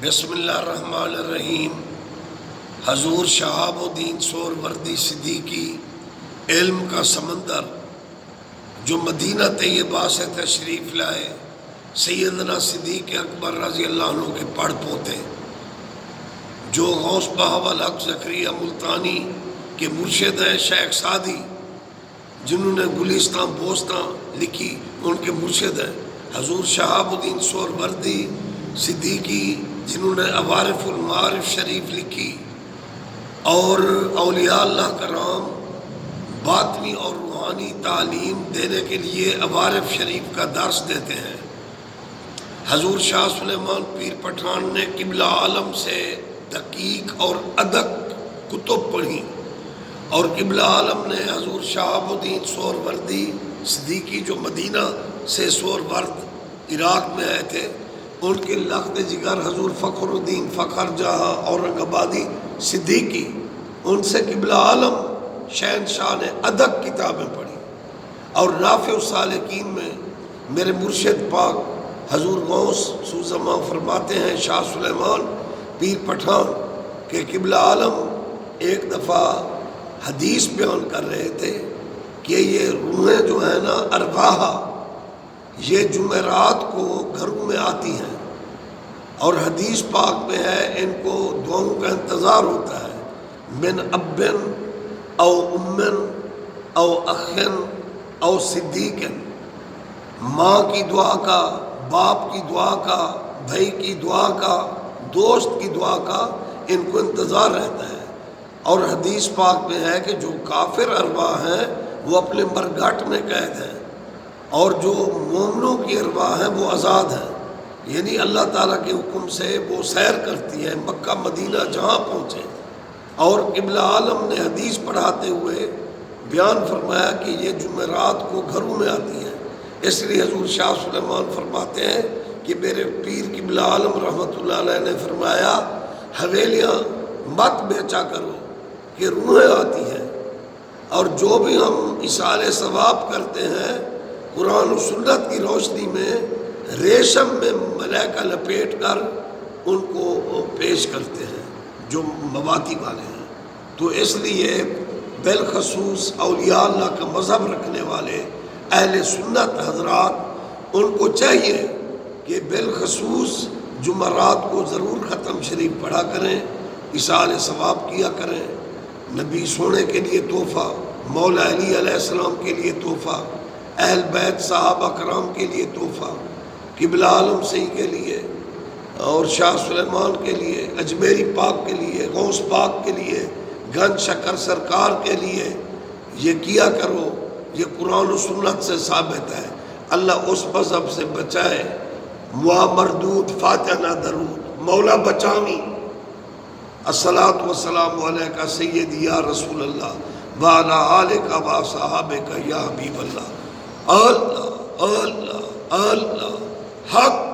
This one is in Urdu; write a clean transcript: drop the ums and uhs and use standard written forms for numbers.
بسم اللہ الرحمن الرحیم۔ حضور شہاب الدین سہروردی صدیقی علم کا سمندر جو مدینہ طیبہ سے تشریف لائے، سیدنا صدیق اکبر رضی اللہ عنہ کے پڑ پوتے، جو غوث بہاول حق زکریا ملتانی کے مرشد ہیں، شیخ سعدی جنہوں نے گلستان بوستان لکھی ان کے مرشد ہیں، حضور شہاب الدین سہروردی صدیقی جنہوں نے عوارف المعارف شریف لکھی، اور اولیاء اللہ کرام باطنی اور روحانی تعلیم دینے کے لیے عوارف شریف کا درس دیتے ہیں۔ حضور شاہ سلیمان پیر پٹھان نے قبلہ عالم سے دقیق اور ادق کتب پڑھی، اور قبلہ عالم نے حضور شہاب الدین سہروردی صدیقی جو مدینہ سے سہرورد عراق میں آئے تھے، ان کے لخت جگر حضور فخر الدین فخر جہاں اورنگ آبادی صدیقی، ان سے قبلہ عالم شہنشاہ نے ادق کتابیں پڑھی، اور نافع السالکین میں میرے مرشد پاک حضور غوث سوزماں فرماتے ہیں شاہ سلیمان پیر پٹھان کہ قبلہ عالم ایک دفعہ حدیث بیان کر رہے تھے کہ یہ روحیں جو ہیں نا ارواح، یہ جمعرات کو گھروں میں آتی ہیں، اور حدیث پاک میں ہے ان کو دعاؤں کا انتظار ہوتا ہے، من ابن او امن او اخن او صدیقن، ماں کی دعا کا، باپ کی دعا کا، بھائی کی دعا کا، دوست کی دعا کا ان کو انتظار رہتا ہے۔ اور حدیث پاک میں ہے کہ جو کافر ارواح ہیں وہ اپنے مرگھٹ میں قید ہیں، اور جو مومنوں کی ارواح ہیں وہ آزاد ہیں، یعنی اللہ تعالیٰ کے حکم سے وہ سیر کرتی ہے مکہ مدینہ جہاں پہنچے۔ اور قبلہ عالم نے حدیث پڑھاتے ہوئے بیان فرمایا کہ یہ جمعرات کو گھروں میں آتی ہیں، اس لیے حضور شاہ سلیمان فرماتے ہیں کہ میرے پیر قبلہ عالم رحمۃ اللہ علیہ نے فرمایا حویلیاں مت بیچا کرو کہ روحیں آتی ہیں، اور جو بھی ہم اصال ثواب کرتے ہیں قرآن و سنت کی روشنی میں ریشم میں ملائکہ لپیٹ کر ان کو پیش کرتے ہیں جو مواتی والے ہیں۔ تو اس لیے بالخصوص اولیاء اللہ کا مذہب رکھنے والے اہل سنت حضرات ان کو چاہیے کہ بالخصوص جمعرات کو ضرور ختم شریف پڑھا کریں، اصال ثواب کیا کریں، نبی سونے کے لیے تحفہ، مولا علی علیہ السلام کے لیے تحفہ، اہل بیت صحابہ کرام کے لیے تحفہ، قبلہ عالم صحیح کے لیے، اور شاہ سلیمان کے لیے، اجمیری پاک کے لیے، غوث پاک کے لیے، گنج شکر سرکار کے لیے یہ کیا کرو، یہ قرآن و سنت سے ثابت ہے۔ اللہ اس مذہب سے بچائے، موا مردود فاتحہ نہ درود، مولا بچاوی، الصلاۃ والسلام علیکہ سیدی یا رسول اللہ وعلی آلک و صحابک یا حبیب اللہ۔ اللہ اللہ اللہ حق